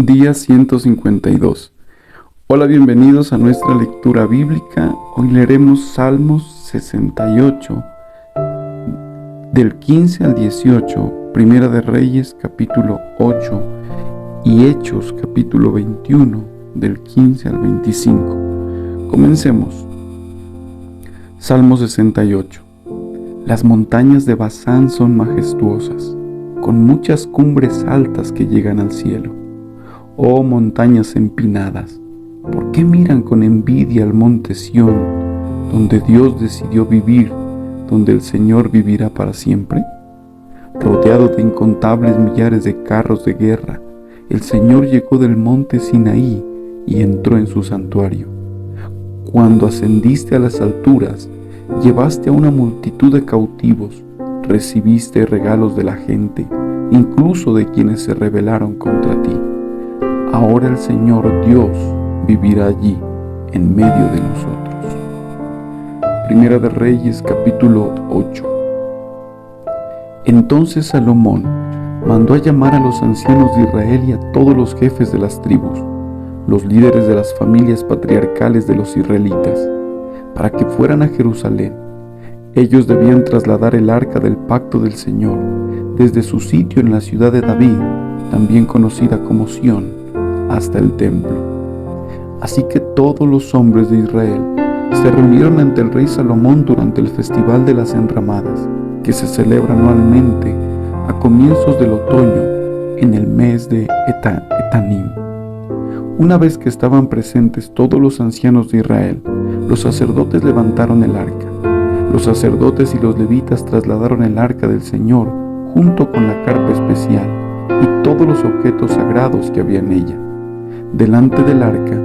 Día 152. Hola, bienvenidos a nuestra lectura bíblica. Hoy leeremos Salmos 68, del 15 al 18, Primera de Reyes, capítulo 8, y Hechos, capítulo 21, del 15 al 25. Comencemos. Salmo 68. Las montañas de Basán son majestuosas, con muchas cumbres altas que llegan al cielo. Oh montañas empinadas, ¿por qué miran con envidia al monte Sión, donde Dios decidió vivir, donde el Señor vivirá para siempre? Rodeado de incontables millares de carros de guerra, el Señor llegó del monte Sinaí y entró en su santuario. Cuando ascendiste a las alturas, llevaste a una multitud de cautivos, recibiste regalos de la gente, incluso de quienes se rebelaron contra ti. Ahora el Señor Dios vivirá allí, en medio de nosotros. Primera de Reyes, capítulo 8. Entonces Salomón mandó a llamar a los ancianos de Israel y a todos los jefes de las tribus, los líderes de las familias patriarcales de los israelitas, para que fueran a Jerusalén. Ellos debían trasladar el arca del pacto del Señor desde su sitio en la ciudad de David, también conocida como Sión, hasta el templo. Así que todos los hombres de Israel se reunieron ante el rey Salomón durante el festival de las enramadas, que se celebra anualmente a comienzos del otoño en el mes de Etanim. Una vez que estaban presentes todos los ancianos de Israel, los sacerdotes levantaron el arca. Los sacerdotes y los levitas trasladaron el arca del Señor junto con la carpa especial y todos los objetos sagrados que había en ella. Delante del arca,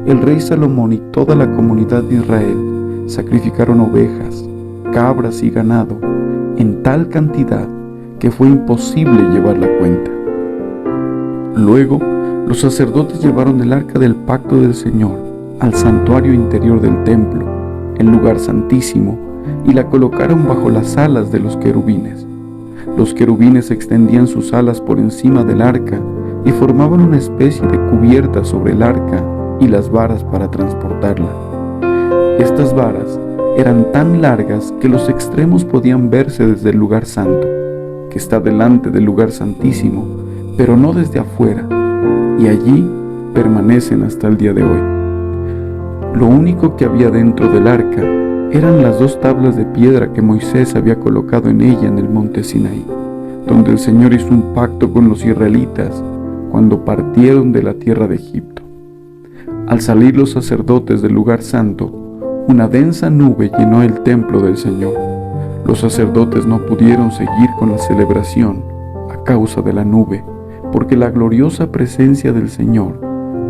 el rey Salomón y toda la comunidad de Israel sacrificaron ovejas, cabras y ganado en tal cantidad que fue imposible llevar la cuenta. Luego, los sacerdotes llevaron el arca del pacto del Señor al santuario interior del templo, el lugar santísimo, y la colocaron bajo las alas de los querubines. Los querubines extendían sus alas por encima del arca y formaban una especie de cubierta sobre el arca y las varas para transportarla. Estas varas eran tan largas que los extremos podían verse desde el lugar santo, que está delante del lugar santísimo, pero no desde afuera, y allí permanecen hasta el día de hoy. Lo único que había dentro del arca eran las 2 tablas de piedra que Moisés había colocado en ella en el monte Sinaí, donde el Señor hizo un pacto con los israelitas cuando partieron de la tierra de Egipto. Al salir los sacerdotes del lugar santo, una densa nube llenó el templo del Señor. Los sacerdotes no pudieron seguir con la celebración a causa de la nube, porque la gloriosa presencia del Señor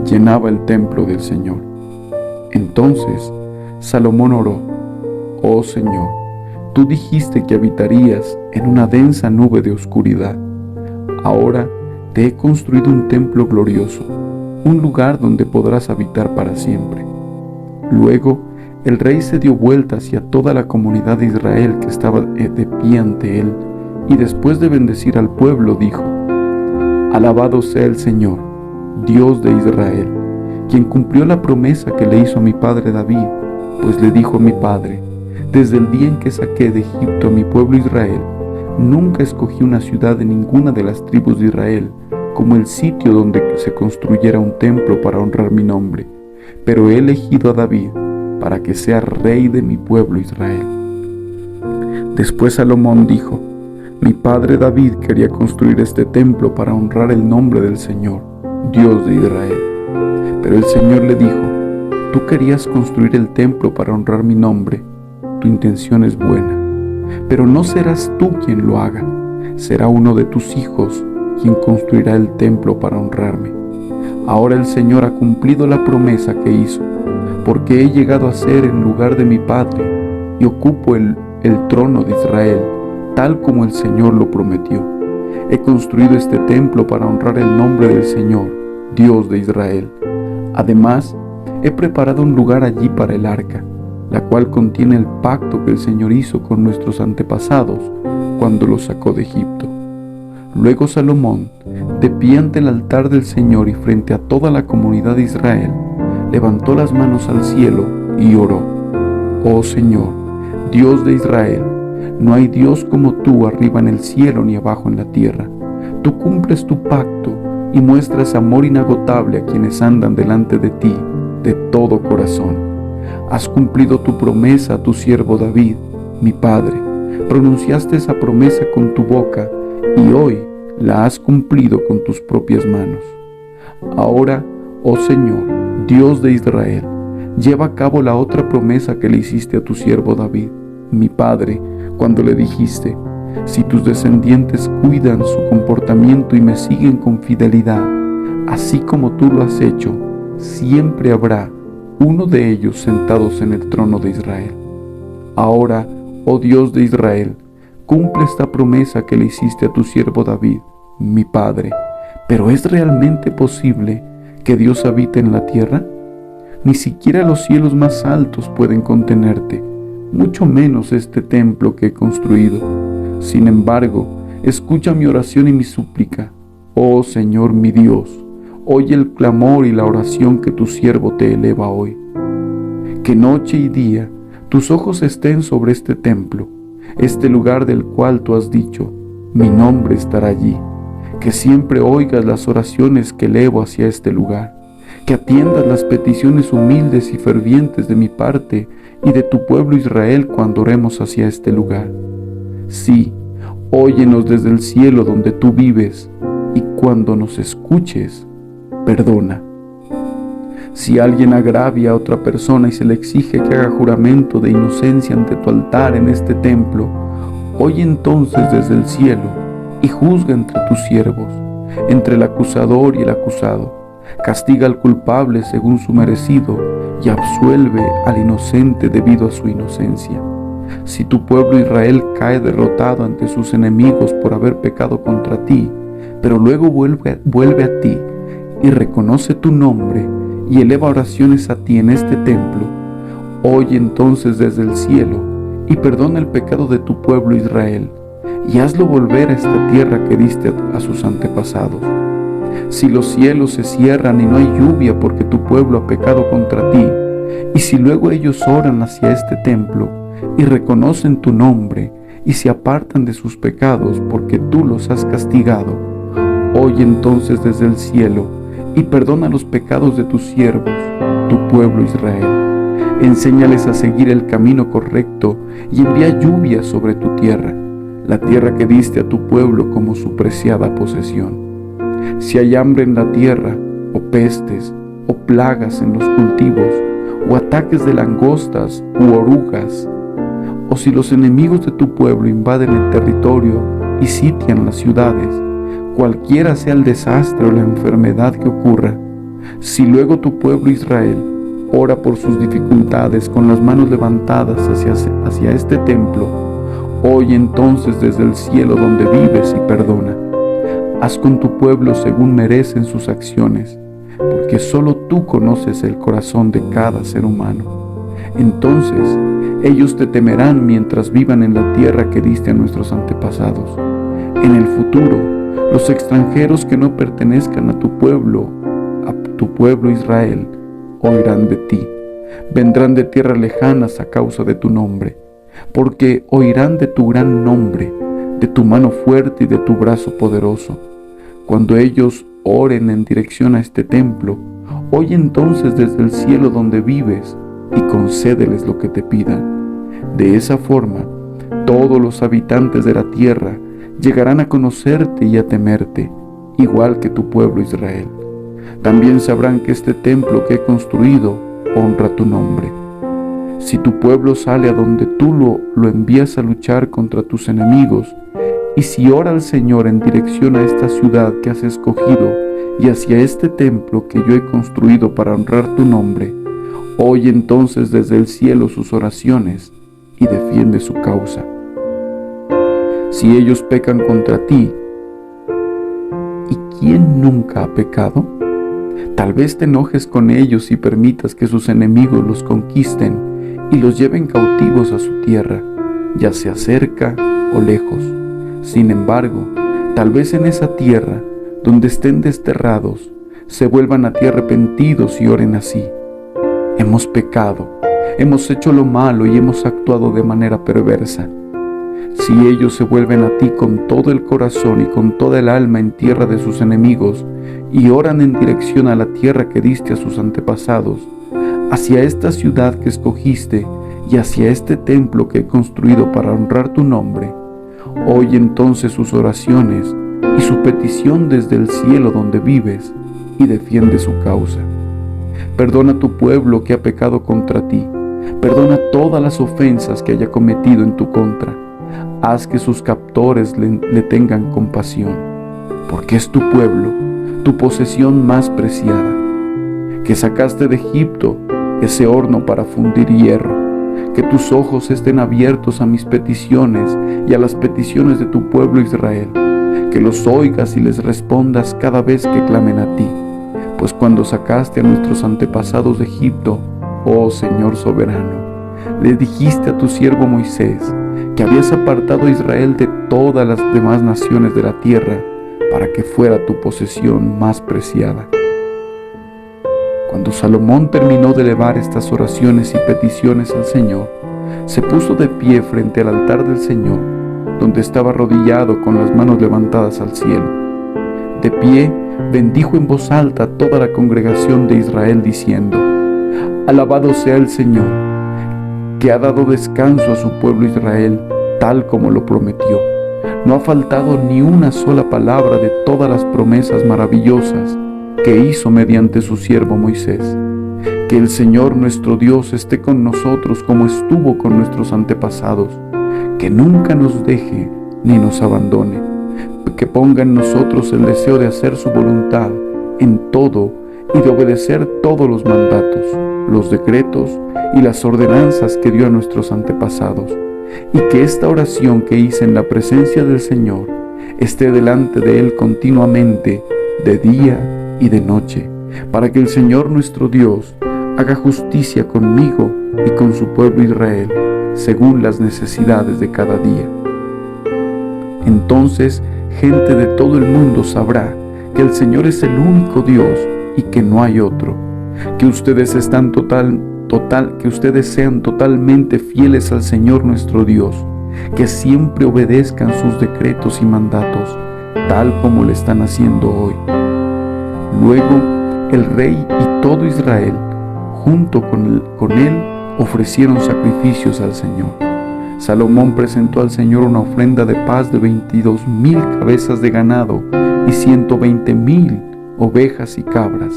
llenaba el templo del Señor. Entonces Salomón oró: Oh Señor, tú dijiste que habitarías en una densa nube de oscuridad. Ahora te he construido un templo glorioso, un lugar donde podrás habitar para siempre. Luego el rey se dio vuelta hacia toda la comunidad de Israel que estaba de pie ante él, y después de bendecir al pueblo dijo: Alabado sea el Señor, Dios de Israel, quien cumplió la promesa que le hizo a mi padre David, pues le dijo a mi padre: Desde el día en que saqué de Egipto a mi pueblo Israel, nunca escogí una ciudad de ninguna de las tribus de Israel como el sitio donde se construyera un templo para honrar mi nombre, pero he elegido a David para que sea rey de mi pueblo Israel. Después Salomón dijo: Mi padre David quería construir este templo para honrar el nombre del Señor, Dios de Israel. Pero el Señor le dijo: Tú querías construir el templo para honrar mi nombre. Tu intención es buena, pero no serás tú quien lo haga, será uno de tus hijos quien construirá el templo para honrarme. Ahora el Señor ha cumplido la promesa que hizo, porque he llegado a ser en lugar de mi padre y ocupo el trono de Israel, tal como el Señor lo prometió. He construido este templo para honrar el nombre del Señor, Dios de Israel. Además, he preparado un lugar allí para el arca, la cual contiene el pacto que el Señor hizo con nuestros antepasados cuando los sacó de Egipto. Luego Salomón de pie ante el altar del Señor y frente a toda la comunidad de Israel, levantó las manos al cielo y oró: Oh Señor, Dios de Israel, no hay Dios como tú arriba en el cielo ni abajo en la tierra. Tú cumples tu pacto y muestras amor inagotable a quienes andan delante de ti de todo corazón. Has cumplido tu promesa a tu siervo David, mi padre. Pronunciaste esa promesa con tu boca y hoy la has cumplido con tus propias manos. Ahora, oh Señor, Dios de Israel, lleva a cabo la otra promesa que le hiciste a tu siervo David, mi padre, cuando le dijiste: si tus descendientes cuidan su comportamiento y me siguen con fidelidad, así como tú lo has hecho, siempre habrá uno de ellos sentados en el trono de Israel. Ahora, oh Dios de Israel, cumple esta promesa que le hiciste a tu siervo David, mi padre. ¿Pero es realmente posible que Dios habite en la tierra? Ni siquiera los cielos más altos pueden contenerte, mucho menos este templo que he construido. Sin embargo, escucha mi oración y mi súplica. Oh Señor mi Dios, oye el clamor y la oración que tu siervo te eleva hoy. Que noche y día tus ojos estén sobre este templo, este lugar del cual tú has dicho: mi nombre estará allí. Que siempre oigas las oraciones que elevo hacia este lugar, que atiendas las peticiones humildes y fervientes de mi parte y de tu pueblo Israel cuando oremos hacia este lugar. Sí, óyenos desde el cielo donde tú vives, y cuando nos escuches, perdona. Si alguien agravia a otra persona y se le exige que haga juramento de inocencia ante tu altar en este templo, oye entonces desde el cielo y juzga entre tus siervos, entre el acusador y el acusado. Castiga al culpable según su merecido y absuelve al inocente debido a su inocencia. Si tu pueblo Israel cae derrotado ante sus enemigos por haber pecado contra ti, pero luego vuelve a ti y reconoce tu nombre y eleva oraciones a ti en este templo, oye entonces desde el cielo y perdona el pecado de tu pueblo Israel, y hazlo volver a esta tierra que diste a sus antepasados. Si los cielos se cierran y no hay lluvia porque tu pueblo ha pecado contra ti, y si luego ellos oran hacia este templo y reconocen tu nombre y se apartan de sus pecados porque tú los has castigado, oye entonces desde el cielo y perdona los pecados de tus siervos, tu pueblo Israel. Enséñales a seguir el camino correcto y envía lluvia sobre tu tierra, la tierra que diste a tu pueblo como su preciada posesión. Si hay hambre en la tierra, o pestes, o plagas en los cultivos, o ataques de langostas u orugas, o si los enemigos de tu pueblo invaden el territorio y sitian las ciudades, cualquiera sea el desastre o la enfermedad que ocurra, si luego tu pueblo Israel ora por sus dificultades con las manos levantadas hacia este templo, oye entonces desde el cielo donde vives y perdona. Haz con tu pueblo según merecen sus acciones, porque solo tú conoces el corazón de cada ser humano. Entonces ellos te temerán mientras vivan en la tierra que diste a nuestros antepasados. En el futuro, los extranjeros que no pertenezcan a tu pueblo Israel, oirán de ti. Vendrán de tierras lejanas a causa de tu nombre, porque oirán de tu gran nombre, de tu mano fuerte y de tu brazo poderoso. Cuando ellos oren en dirección a este templo, oye entonces desde el cielo donde vives y concédeles lo que te pidan. De esa forma, todos los habitantes de la tierra llegarán a conocerte y a temerte, igual que tu pueblo Israel. También sabrán que este templo que he construido honra tu nombre. Si tu pueblo sale a donde tú lo envías a luchar contra tus enemigos, y si ora al Señor en dirección a esta ciudad que has escogido y hacia este templo que yo he construido para honrar tu nombre, oye entonces desde el cielo sus oraciones y defiende su causa. Si ellos pecan contra ti, ¿y quién nunca ha pecado? Tal vez te enojes con ellos y permitas que sus enemigos los conquisten y los lleven cautivos a su tierra, ya sea cerca o lejos. Sin embargo, tal vez en esa tierra donde estén desterrados, se vuelvan a ti arrepentidos y oren así: hemos pecado, hemos hecho lo malo y hemos actuado de manera perversa. Si ellos se vuelven a ti con todo el corazón y con toda el alma en tierra de sus enemigos, y oran en dirección a la tierra que diste a sus antepasados, hacia esta ciudad que escogiste y hacia este templo que he construido para honrar tu nombre, oye entonces sus oraciones y su petición desde el cielo donde vives, y defiende su causa. Perdona a tu pueblo que ha pecado contra ti, perdona todas las ofensas que haya cometido en tu contra. Haz que sus captores le tengan compasión, porque es tu pueblo, tu posesión más preciada, que sacaste de Egipto, ese horno para fundir hierro. Que tus ojos estén abiertos a mis peticiones y a las peticiones de tu pueblo Israel, que los oigas y les respondas cada vez que clamen a ti, pues cuando sacaste a nuestros antepasados de Egipto, oh Señor soberano, le dijiste a tu siervo Moisés que habías apartado a Israel de todas las demás naciones de la tierra para que fuera tu posesión más preciada. Cuando Salomón terminó de elevar estas oraciones y peticiones al Señor, se puso de pie frente al altar del Señor, donde estaba arrodillado con las manos levantadas al cielo. De pie, bendijo en voz alta a toda la congregación de Israel, diciendo: Alabado sea el Señor, que ha dado descanso a su pueblo Israel, tal como lo prometió. No ha faltado ni una sola palabra de todas las promesas maravillosas que hizo mediante su siervo Moisés. Que el Señor nuestro Dios esté con nosotros como estuvo con nuestros antepasados, que nunca nos deje ni nos abandone, que ponga en nosotros el deseo de hacer su voluntad en todo y de obedecer todos los mandatos, los decretos y las ordenanzas que dio a nuestros antepasados, y que esta oración que hice en la presencia del Señor esté delante de Él continuamente, de día y de noche, para que el Señor nuestro Dios haga justicia conmigo y con su pueblo Israel, según las necesidades de cada día. Entonces, gente de todo el mundo sabrá que el Señor es el único Dios y que no hay otro, que ustedes sean totalmente fieles al Señor nuestro Dios, que siempre obedezcan sus decretos y mandatos, tal como le están haciendo hoy. Luego, el rey y todo Israel, junto con él, ofrecieron sacrificios al Señor. Salomón presentó al Señor una ofrenda de paz de 22,000 cabezas de ganado y 120,000 ovejas y cabras.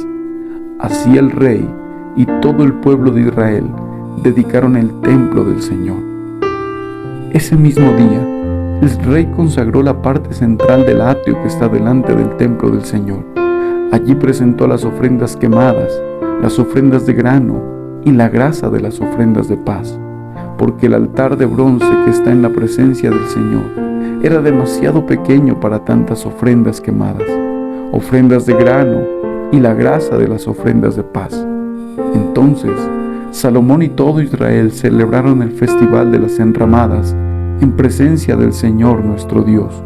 Así el rey y todo el pueblo de Israel dedicaron el templo del Señor. Ese mismo día, el rey consagró la parte central del atrio que está delante del templo del Señor. Allí presentó las ofrendas quemadas, las ofrendas de grano y la grasa de las ofrendas de paz, porque el altar de bronce que está en la presencia del Señor era demasiado pequeño para tantas ofrendas quemadas, ofrendas de grano y la grasa de las ofrendas de paz. Entonces, Salomón y todo Israel celebraron el festival de las enramadas en presencia del Señor nuestro Dios.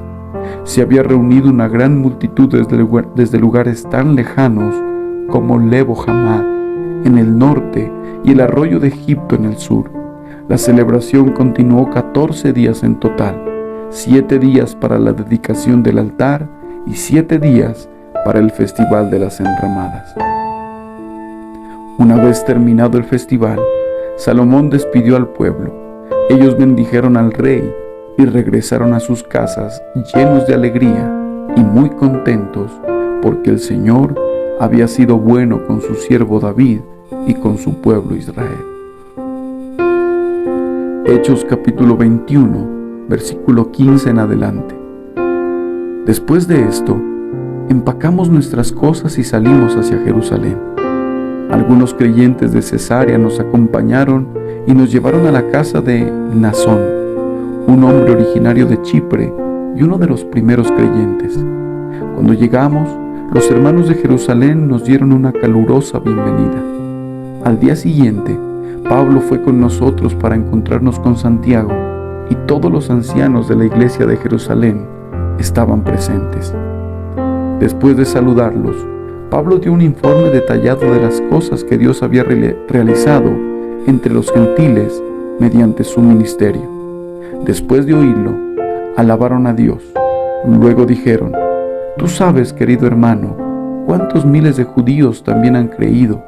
Se había reunido una gran multitud desde lugares tan lejanos como Lebo Hamad en el norte y el arroyo de Egipto en el sur. La celebración continuó 14 días en total, 7 días para la dedicación del altar y 7 días para el festival de las enramadas. Una vez terminado el festival, Salomón despidió al pueblo. Ellos bendijeron al rey y regresaron a sus casas llenos de alegría y muy contentos, porque el Señor había sido bueno con su siervo David y con su pueblo Israel. Hechos capítulo 21, versículo 15 en adelante. Después de esto, empacamos nuestras cosas y salimos hacia Jerusalén. Algunos creyentes de Cesarea nos acompañaron y nos llevaron a la casa de Mnasón, un hombre originario de Chipre y uno de los primeros creyentes. Cuando llegamos, los hermanos de Jerusalén nos dieron una calurosa bienvenida. Al día siguiente, Pablo fue con nosotros para encontrarnos con Santiago, y todos los ancianos de la iglesia de Jerusalén estaban presentes. Después de saludarlos, Pablo dio un informe detallado de las cosas que Dios había realizado entre los gentiles mediante su ministerio. Después de oírlo, alabaron a Dios. Luego dijeron: Tú sabes, querido hermano, cuántos miles de judíos también han creído,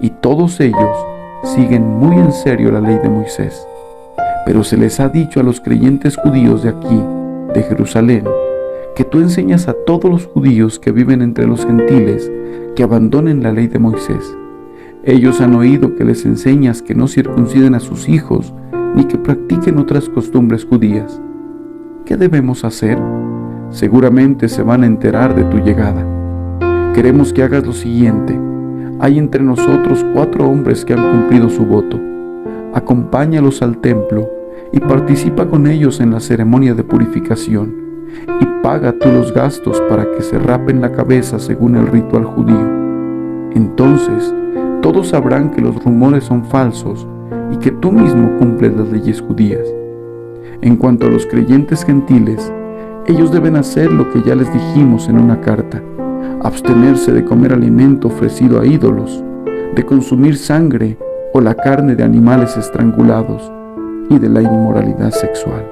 y todos ellos siguen muy en serio la ley de Moisés. Pero se les ha dicho a los creyentes judíos de aquí, de Jerusalén, que tú enseñas a todos los judíos que viven entre los gentiles que abandonen la ley de Moisés. Ellos han oído que les enseñas que no circunciden a sus hijos, ni que practiquen otras costumbres judías. ¿Qué debemos hacer? Seguramente se van a enterar de tu llegada. Queremos que hagas lo siguiente. Hay entre nosotros 4 hombres que han cumplido su voto. Acompáñalos al templo y participa con ellos en la ceremonia de purificación, y paga tú los gastos para que se rapen la cabeza según el ritual judío. Entonces todos sabrán que los rumores son falsos y que tú mismo cumples las leyes judías. En cuanto a los creyentes gentiles, ellos deben hacer lo que ya les dijimos en una carta: abstenerse de comer alimento ofrecido a ídolos, de consumir sangre o la carne de animales estrangulados y de la inmoralidad sexual.